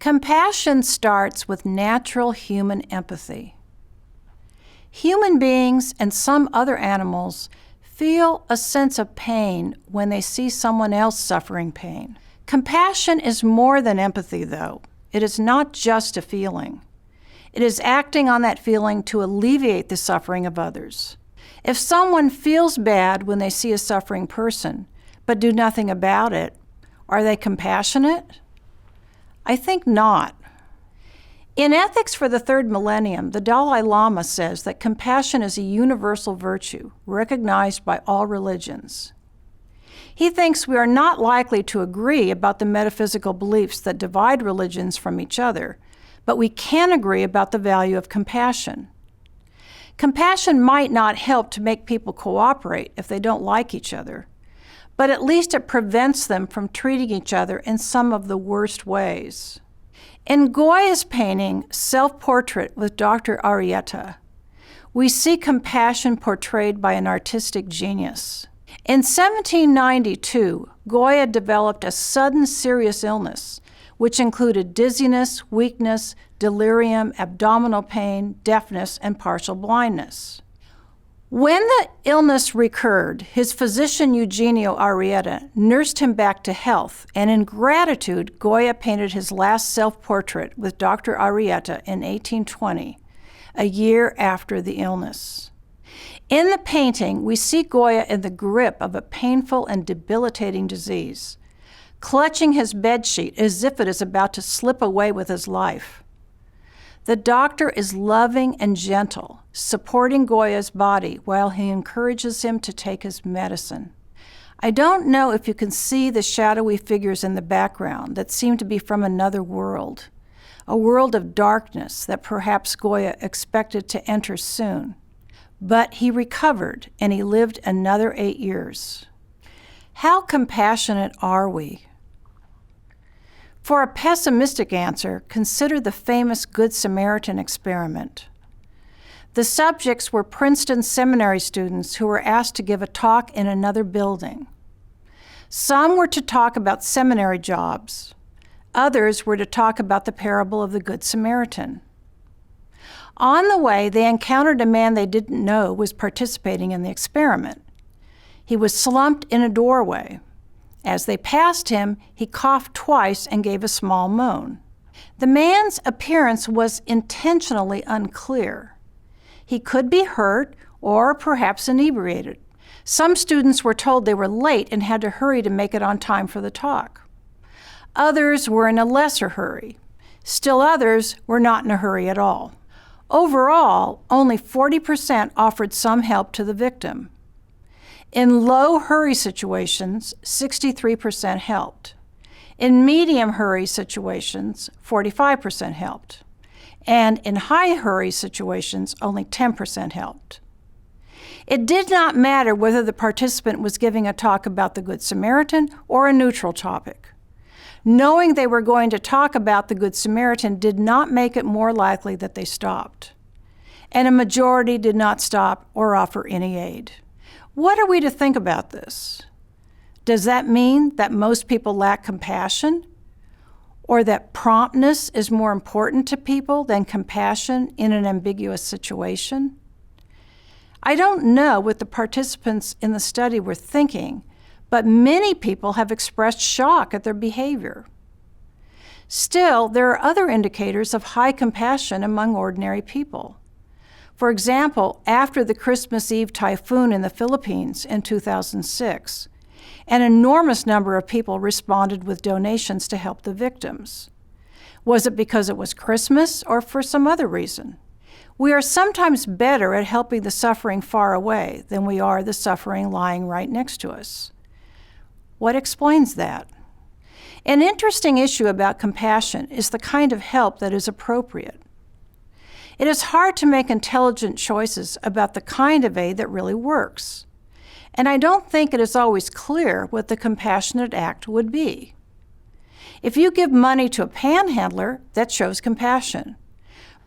Compassion starts with natural human empathy. Human beings and some other animals feel a sense of pain when they see someone else suffering pain. Compassion is more than empathy, though. It is not just a feeling. It is acting on that feeling to alleviate the suffering of others. If someone feels bad when they see a suffering person, but do nothing about it, are they compassionate? I think not. In Ethics for the Third Millennium, the Dalai Lama says that compassion is a universal virtue, recognized by all religions. He thinks we are not likely to agree about the metaphysical beliefs that divide religions from each other, but we can agree about the value of compassion. Compassion might not help to make people cooperate if they don't like each other, but at least it prevents them from treating each other in some of the worst ways. In Goya's painting, Self-Portrait with Dr. Arietta, we see compassion portrayed by an artistic genius. In 1792, Goya developed a sudden serious illness, which included dizziness, weakness, delirium, abdominal pain, deafness, and partial blindness. When the illness recurred, his physician Eugenio Arietta nursed him back to health, and in gratitude, Goya painted his last self-portrait with Dr. Arietta in 1820, a year after the illness. In the painting, we see Goya in the grip of a painful and debilitating disease, clutching his bedsheet as if it is about to slip away with his life. The doctor is loving and gentle, supporting Goya's body while he encourages him to take his medicine. I don't know if you can see the shadowy figures in the background that seem to be from another world, a world of darkness that perhaps Goya expected to enter soon. But he recovered, and he lived another 8 years. How compassionate are we? For a pessimistic answer, consider the famous Good Samaritan experiment. The subjects were Princeton seminary students who were asked to give a talk in another building. Some were to talk about seminary jobs. Others were to talk about the parable of the Good Samaritan. On the way, they encountered a man they didn't know was participating in the experiment. He was slumped in a doorway. As they passed him, he coughed twice and gave a small moan. The man's appearance was intentionally unclear. He could be hurt or perhaps inebriated. Some students were told they were late and had to hurry to make it on time for the talk. Others were in a lesser hurry. Still others were not in a hurry at all. Overall, only 40% offered some help to the victim. In low hurry situations, 63% helped. In medium hurry situations, 45% helped. And in high hurry situations, only 10% helped. It did not matter whether the participant was giving a talk about the Good Samaritan or a neutral topic. Knowing they were going to talk about the Good Samaritan did not make it more likely that they stopped. And a majority did not stop or offer any aid. What are we to think about this? Does that mean that most people lack compassion? Or that promptness is more important to people than compassion in an ambiguous situation? I don't know what the participants in the study were thinking, but many people have expressed shock at their behavior. Still, there are other indicators of high compassion among ordinary people. For example, after the Christmas Eve typhoon in the Philippines in 2006, an enormous number of people responded with donations to help the victims. Was it because it was Christmas or for some other reason? We are sometimes better at helping the suffering far away than we are the suffering lying right next to us. What explains that? An interesting issue about compassion is the kind of help that is appropriate. It is hard to make intelligent choices about the kind of aid that really works. And I don't think it is always clear what the compassionate act would be. If you give money to a panhandler, that shows compassion.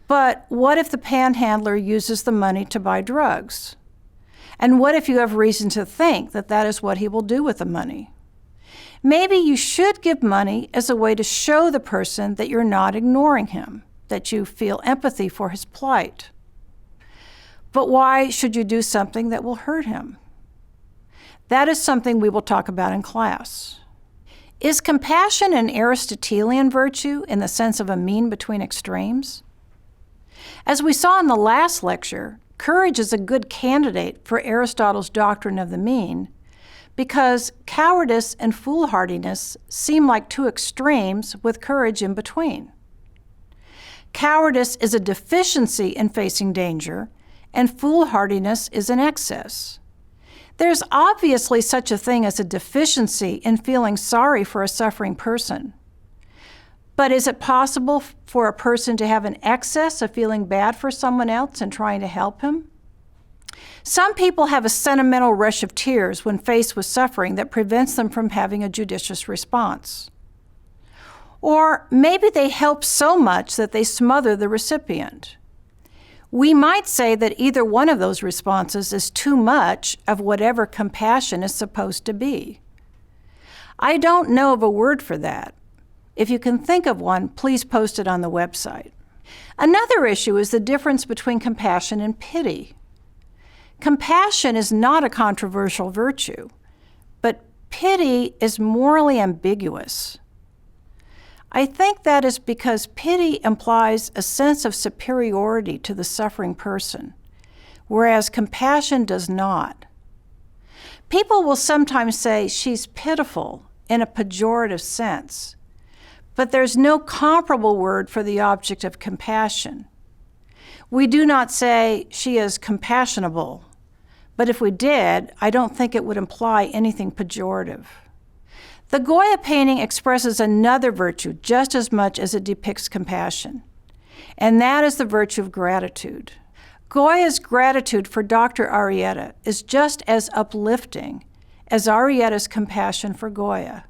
But what if the panhandler uses the money to buy drugs? And what if you have reason to think that that is what he will do with the money? Maybe you should give money as a way to show the person that you're not ignoring him, that you feel empathy for his plight. But why should you do something that will hurt him? That is something we will talk about in class. Is compassion an Aristotelian virtue in the sense of a mean between extremes? As we saw in the last lecture, courage is a good candidate for Aristotle's doctrine of the mean because cowardice and foolhardiness seem like two extremes with courage in between. Cowardice is a deficiency in facing danger, and foolhardiness is an excess. There's obviously such a thing as a deficiency in feeling sorry for a suffering person. But is it possible for a person to have an excess of feeling bad for someone else and trying to help him? Some people have a sentimental rush of tears when faced with suffering that prevents them from having a judicious response. Or maybe they help so much that they smother the recipient. We might say that either one of those responses is too much of whatever compassion is supposed to be. I don't know of a word for that. If you can think of one, please post it on the website. Another issue is the difference between compassion and pity. Compassion is not a controversial virtue, but pity is morally ambiguous. I think that is because pity implies a sense of superiority to the suffering person, whereas compassion does not. People will sometimes say she's pitiful in a pejorative sense, but there's no comparable word for the object of compassion. We do not say she is compassionable, but if we did, I don't think it would imply anything pejorative. The Goya painting expresses another virtue just as much as it depicts compassion, and that is the virtue of gratitude. Goya's gratitude for Dr. Arrieta is just as uplifting as Arrieta's compassion for Goya.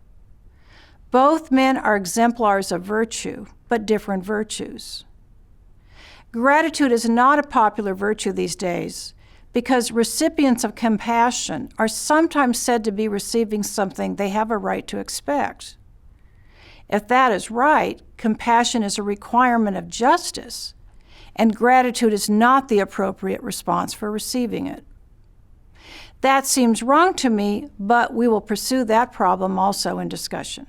Both men are exemplars of virtue, but different virtues. Gratitude is not a popular virtue these days because recipients of compassion are sometimes said to be receiving something they have a right to expect. If that is right, compassion is a requirement of justice, and gratitude is not the appropriate response for receiving it. That seems wrong to me, but we will pursue that problem also in discussion.